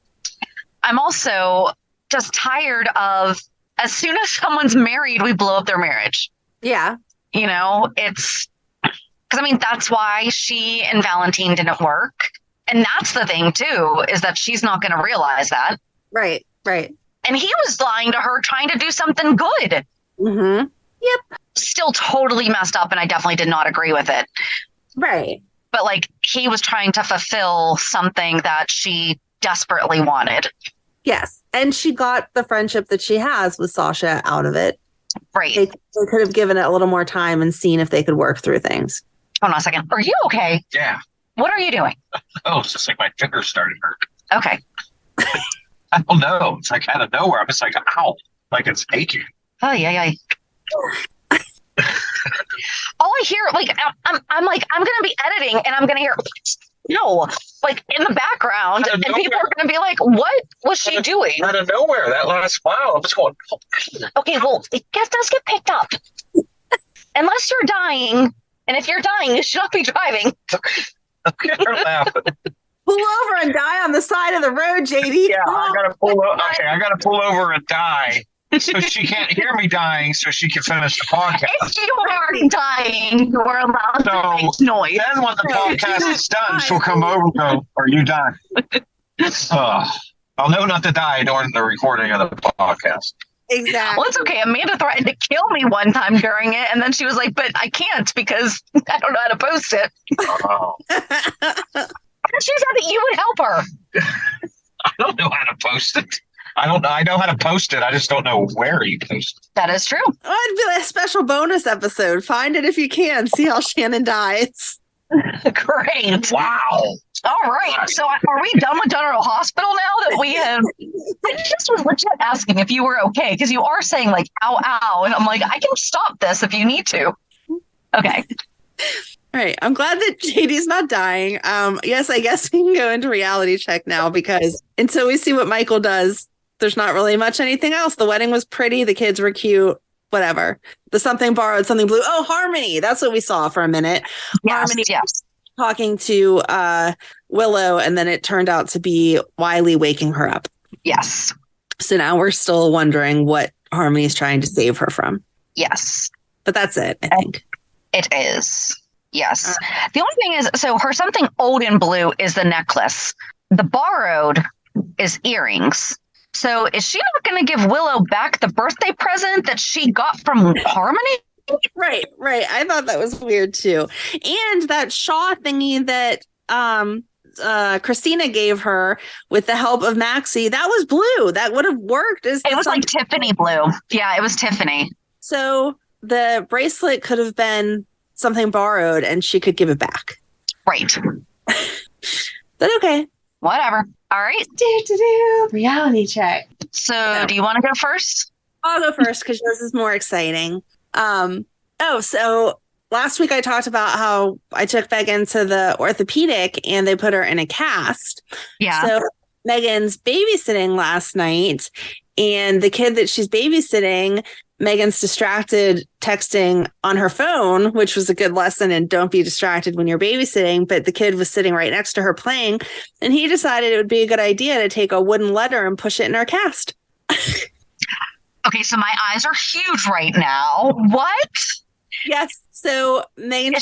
I'm also just tired of, as soon as someone's married, we blow up their marriage. Yeah. You know, it's, because I mean, that's why she and Valentine didn't work. And that's the thing, too, is that she's not going to realize that. Right, right. And he was lying to her, trying to do something good. Mm-hmm. Yep. Still totally messed up, and I definitely did not agree with it. Right. But, like, he was trying to fulfill something that she desperately wanted. Yes. And she got the friendship that she has with Sasha out of it. Right. They could have given it a little more time and seen if they could work through things. Hold on a second. Are you okay? Yeah. What are you doing? Oh, it's just like my fingers started hurt. Okay. I don't know. It's like out of nowhere. I'm just like, ow. Like it's aching. Oh, yeah. All I hear, like, I'm like, I'm going to be editing and I'm going to hear, no, like in the background. And people are going to be like, what was she doing? Out of nowhere. That last mile. I'm just going, oh. Okay, well, it does get picked up. Unless you're dying. And if you're dying, you should not be driving. Okay, you're laughing. Pull over and die on the side of the road, JD. Yeah, I gotta pull over. Okay, I gotta pull over and die, so she can't hear me dying, so she can finish the podcast. If you are dying, you are allowed to make noise. Then when the podcast is done, she'll come over and go, "Are you done?" I'll know not to die during the recording of the podcast. Exactly. Well, it's okay. Amanda threatened to kill me one time during it, and then she was like, "But I can't because I don't know how to post it." Oh. She said that you would help her. I don't know how to post it. I don't know. I know how to post it. I just don't know where you post it. That is true. Oh, it'd be like a special bonus episode. Find it if you can. See how Shannon dies. Great. Wow. All right. So are we done with General Hospital now that we have? I just was legit asking if you were okay, because you are saying like, ow, ow. And I'm like, I can stop this if you need to. Okay. All right. I'm glad that JD's not dying. Yes, I guess we can go into reality check now, because until we see what Michael does, there's not really much anything else. The wedding was pretty. The kids were cute. Whatever. The something borrowed, something blue. Oh, Harmony. That's what we saw for a minute. Yes, Harmony yes. talking to Willow, and then it turned out to be Wiley waking her up. Yes. So now we're still wondering what Harmony's trying to save her from. Yes. But that's it, I think. It is. Yes. The only thing is, so her something old and blue is the necklace. The borrowed is earrings. So is she not going to give Willow back the birthday present that she got from Harmony? Right. I thought that was weird too. And that Shaw thingy that Christina gave her with the help of Maxie, that was blue. That would have worked. It was like Tiffany blue. Yeah, it was Tiffany. So the bracelet could have been something borrowed and she could give it back. Right. But okay. Whatever. All right. Reality check. So do you want to go first? I'll go first because this is more exciting. So last week I talked about how I took Megan to the orthopedic and they put her in a cast. Yeah. So Megan's babysitting last night, and the kid that she's babysitting, Megan's distracted texting on her phone, which was a good lesson in don't be distracted when you're babysitting. But the kid was sitting right next to her playing, and he decided it would be a good idea to take a wooden letter and push it in her cast. Okay, so my eyes are huge right now. What? Yes. So Megan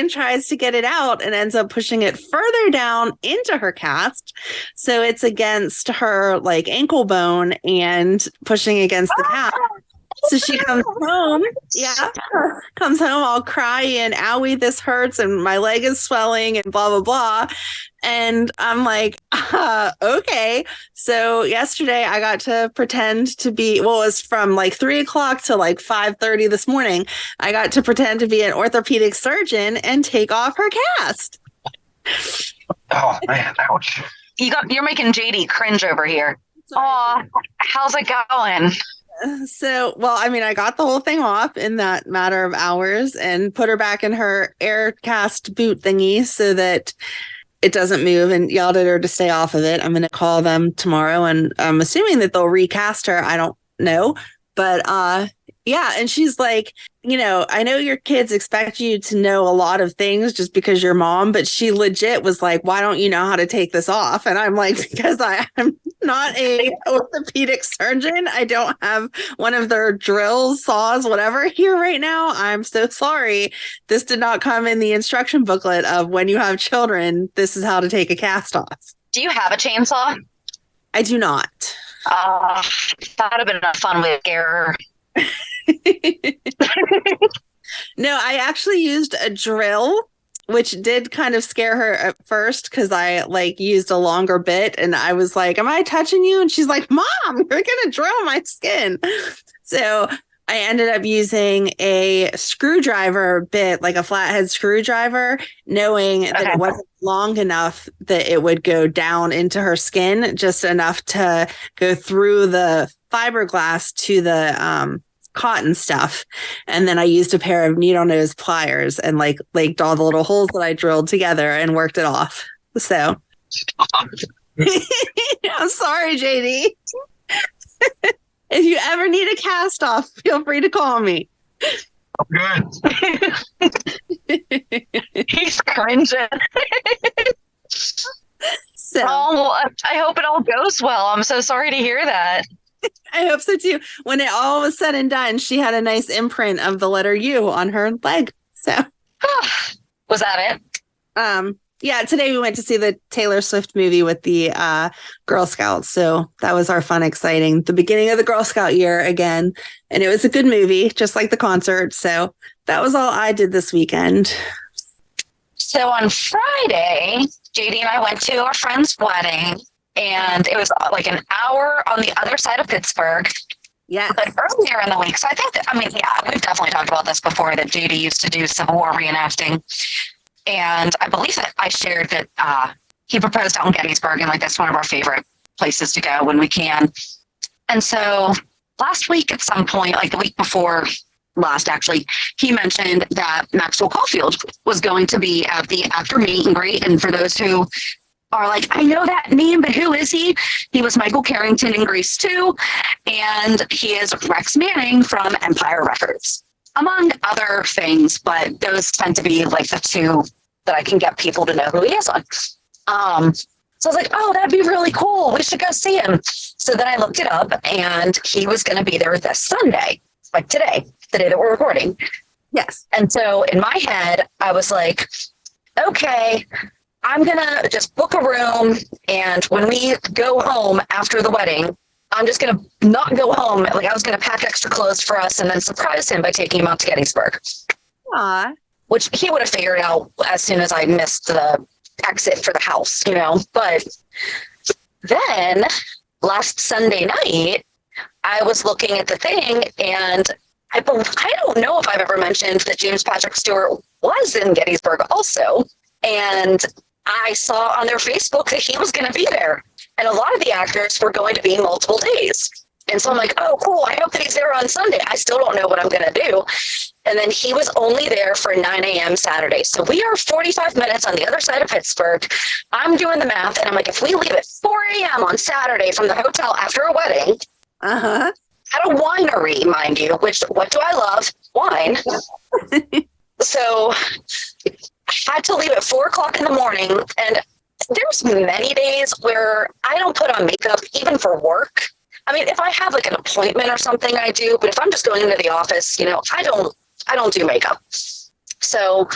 tries to get it out and ends up pushing it further down into her cast. So it's against her like ankle bone and pushing against the cast. So she comes home. Yeah. Comes home all crying, owie, this hurts, and my leg is swelling, and blah, blah, blah. And I'm like, okay. So yesterday I got to pretend to be, well, it was from like 3 o'clock to like 5:30 this morning. I got to pretend to be an orthopedic surgeon and take off her cast. Oh man, ouch. You're making JD cringe over here. Aw, how's it going? So, well, I mean, I got the whole thing off in that matter of hours and put her back in her air cast boot thingy so that it doesn't move, and yelled at her to stay off of it. I'm going to call them tomorrow, and I'm assuming that they'll recast her. I don't know. But yeah, and she's like, I know your kids expect you to know a lot of things just because you're mom, but she legit was like, why don't you know how to take this off? And I'm like, because I'm not a orthopedic surgeon. I don't have one of their drills, saws, whatever here right now. I'm so sorry. This did not come in the instruction booklet of when you have children, this is how to take a cast off. Do you have a chainsaw? I do not. That would have been a fun way to scare her. No, I actually used a drill, which did kind of scare her at first because I used a longer bit, and I was like, am I touching you? And she's like, Mom, you're gonna drill my skin. So I ended up using a screwdriver bit, like a flathead screwdriver, knowing that it wasn't long enough that it would go down into her skin, just enough to go through the fiberglass to the cotton stuff. And then I used a pair of needle nose pliers and laked all the little holes that I drilled together and worked it off. So I'm sorry, JD. If you ever need a cast off, feel free to call me. Good. He's cringing. So, I hope it all goes well. I'm so sorry to hear that. I hope so too. When it all was said and done, she had a nice imprint of the letter U on her leg. So was that it? Yeah, today we went to see the Taylor Swift movie with the Girl Scouts. So that was our fun, exciting, the beginning of the Girl Scout year again. And it was a good movie, just like the concert. So that was all I did this weekend. So on Friday, JD and I went to our friend's wedding, and it was like an hour on the other side of Pittsburgh. Yeah. But earlier in the week, so I think we've definitely talked about this before, that JD used to do Civil War reenacting. And I believe that I shared that he proposed out in Gettysburg, and that's one of our favorite places to go when we can. And so last week at some point, like the week before last, actually, he mentioned that Maxwell Caulfield was going to be at the after meet and greet. And for those who are like, I know that name, but who is he? He was Michael Carrington in Grease 2, and he is Rex Manning from Empire Records, among other things, but those tend to be like the two that I can get people to know who he is on. So I was like, oh, that'd be really cool. We should go see him. So then I looked it up, and he was going to be there this Sunday, like today, the day that we're recording. Yes. And so in my head, I was like, okay, I'm going to just book a room, and when we go home after the wedding, I'm just going to not go home. Like, I was going to pack extra clothes for us and then surprise him by taking him out to Gettysburg. Aw. Which he would have figured out as soon as I missed the exit for the house, But then last Sunday night, I was looking at the thing, and I don't know if I've ever mentioned that James Patrick Stuart was in Gettysburg also. And I saw on their Facebook that he was going to be there. And a lot of the actors were going to be multiple days. And so I'm like, oh, cool. I hope that he's there on Sunday. I still don't know what I'm going to do. And then he was only there for 9 a.m. Saturday. So we are 45 minutes on the other side of Pittsburgh. I'm doing the math, and I'm like, if we leave at 4 a.m. on Saturday from the hotel after a wedding, at a winery, mind you, which, what do I love? Wine. So I had to leave at 4 o'clock in the morning. And there's many days where I don't put on makeup, even for work. I mean, if I have like an appointment or something, I do. But if I'm just going into the office, I don't do makeup. So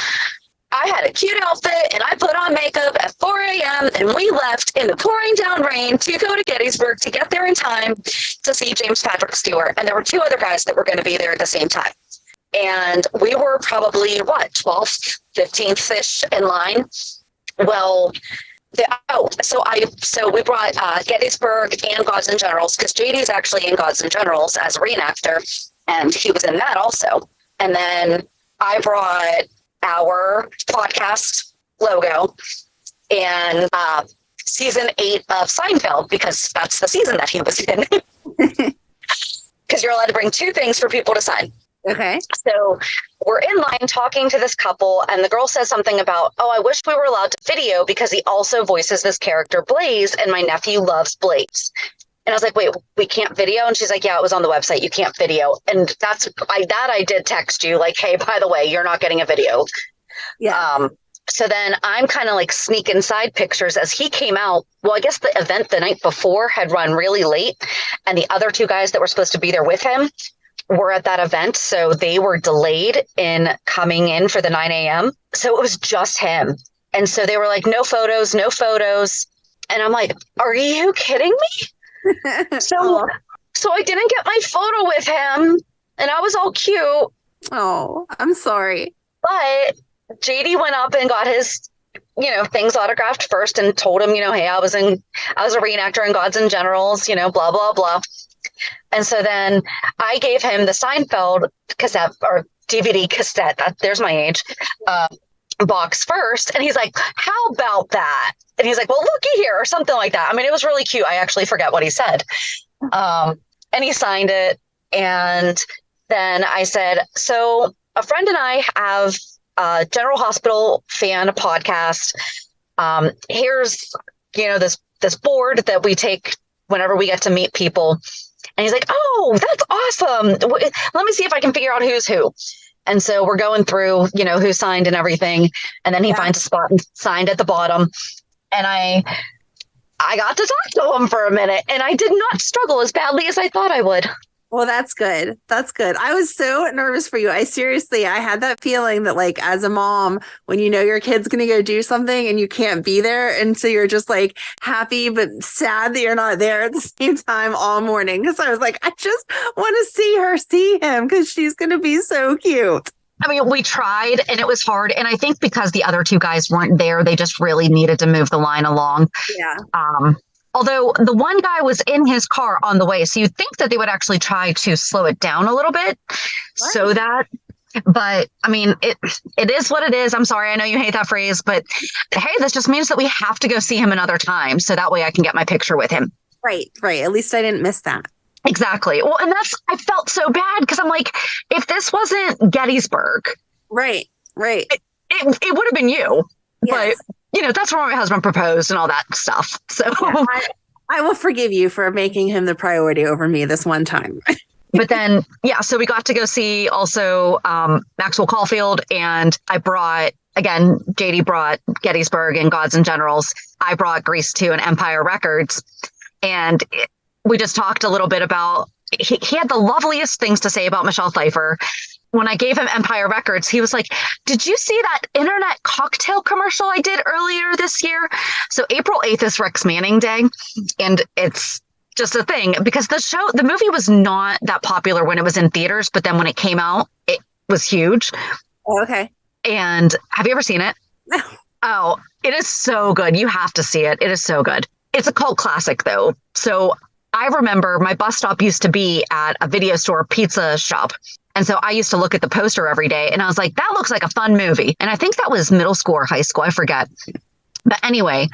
I had a cute outfit and I put on makeup at 4 a.m. and we left in the pouring down rain to go to Gettysburg to get there in time to see James Patrick Stuart. And there were 2 other guys that were going to be there at the same time. And we were probably, 12th, 15th-ish in line. Well, so we brought Gettysburg and Gods and Generals, because JD's actually in Gods and Generals as a reenactor, and he was in that also. And then I brought our podcast logo and season 8 of Seinfeld, because that's the season that he was in. Because you're allowed to bring 2 things for people to sign. Okay. So we're in line talking to this couple, and the girl says something about, oh, I wish we were allowed to video because he also voices this character Blaze, and my nephew loves Blaze. And I was like, wait, we can't video? And she's like, yeah, it was on the website. You can't video. And I did text you like, hey, by the way, you're not getting a video. Yeah. So then I'm kind of like sneaking side pictures as he came out. Well, I guess the event the night before had run really late, and the other 2 guys that were supposed to be there with him were at that event. So they were delayed in coming in for the 9 a.m. So it was just him. And so they were like, no photos, no photos. And I'm like, are you kidding me? So I didn't get my photo with him, and I was all cute. Oh, I'm sorry. But JD went up and got his, things autographed first and told him, hey, I was a reenactor in Gods and Generals, blah, blah, blah. And so then I gave him the Seinfeld cassette or DVD cassette, there's my age, box first. And he's like, how about that? And he's like, well, looky here, or something like that. I mean, it was really cute. I actually forget what he said. And he signed it. And then I said, so a friend and I have a General Hospital fan podcast. Here's, this board that we take whenever we get to meet people. And he's like, oh, that's awesome. Let me see if I can figure out who's who. And so we're going through, who signed and everything. And then he finds a spot and signed at the bottom. And I got to talk to him for a minute, and I did not struggle as badly as I thought I would. Well, that's good. That's good. I was so nervous for you. I had that feeling that, like, as a mom, when your kid's going to go do something and you can't be there. And so you're just like happy, but sad that you're not there at the same time all morning. Because I was like, I just want to see him because she's going to be so cute. I mean, we tried and it was hard. And I think because the other 2 guys weren't there, they just really needed to move the line along. Yeah. Although the one guy was in his car on the way. So you'd think that they would actually try to slow it down a little bit but I mean, it is what it is. I'm sorry. I know you hate that phrase, but hey, this just means that we have to go see him another time. So that way I can get my picture with him. Right. At least I didn't miss that. Exactly. Well, and I felt so bad because I'm like, if this wasn't Gettysburg. Right. It would have been you. Yes. But that's where my husband proposed and all that stuff. So yeah, I will forgive you for making him the priority over me this one time. But then, so we got to go see also Maxwell Caulfield, and I brought, again, JD brought Gettysburg and Gods and Generals. I brought Grease 2 and Empire Records. And we just talked a little bit about, he had the loveliest things to say about Michelle Pfeiffer. When I gave him Empire Records, he was like, did you see that internet cocktail commercial I did earlier this year? So April 8th is Rex Manning Day. And it's just a thing because the movie was not that popular when it was in theaters. But then when it came out, it was huge. Oh, okay. And have you ever seen it? No. Oh, it is so good. You have to see it. It is so good. It's a cult classic, though. So I remember my bus stop used to be at a video store pizza shop. And so I used to look at the poster every day and I was like, that looks like a fun movie. And I think that was middle school or high school. I forget. But anyway,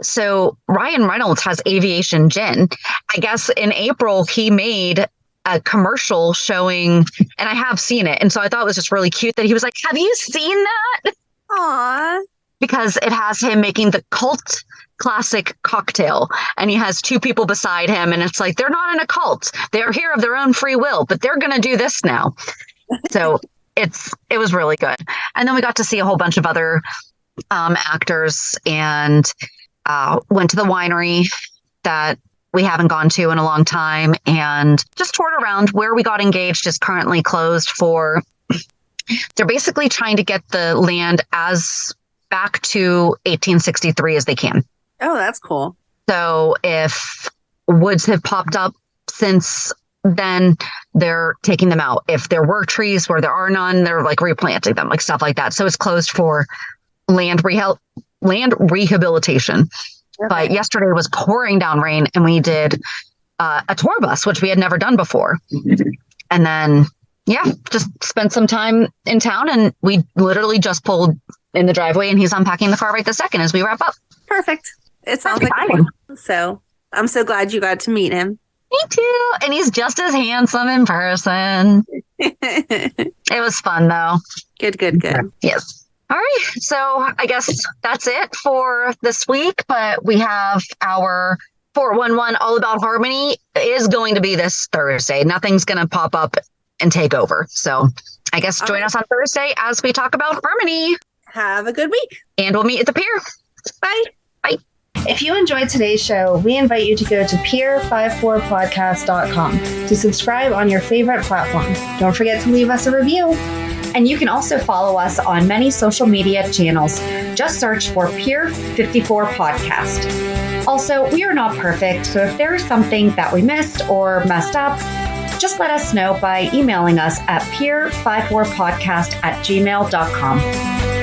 so Ryan Reynolds has Aviation Gin. I guess in April, he made a commercial showing, and I have seen it. And so I thought it was just really cute that he was like, have you seen that? Aww. Because it has him making the cult classic cocktail, and he has 2 people beside him, and it's like, they're not in a cult. They're here of their own free will, but they're going to do this now. So it was really good. And then we got to see a whole bunch of other actors and went to the winery that we haven't gone to in a long time and just toured around. Where we got engaged is currently closed for They're basically trying to get the land as back to 1863 as they can. Oh, that's cool. So if woods have popped up since then, they're taking them out. If there were trees where there are none, they're like replanting them, like stuff like that. So it's closed for land rehabilitation. Okay. But yesterday was pouring down rain, and we did a tour bus, which we had never done before. And then, just spent some time in town, and we literally just pulled in the driveway, and he's unpacking the car right this second as we wrap up. Perfect. It sounds like fun. So I'm so glad you got to meet him. Me too. And he's just as handsome in person. It was fun, though. Good. Yes. All right. So I guess that's it for this week. But we have our 411 All About Harmony is going to be this Thursday. Nothing's going to pop up and take over. So I guess join us on Thursday as we talk about harmony. Have a good week. And we'll meet at the pier. Bye. Bye. If you enjoyed today's show, we invite you to go to pier54podcast.com to subscribe on your favorite platform. Don't forget to leave us a review. And you can also follow us on many social media channels. Just search for Pier 54 Podcast. Also, we are not perfect, so if there is something that we missed or messed up, just let us know by emailing us at pier54podcast@gmail.com.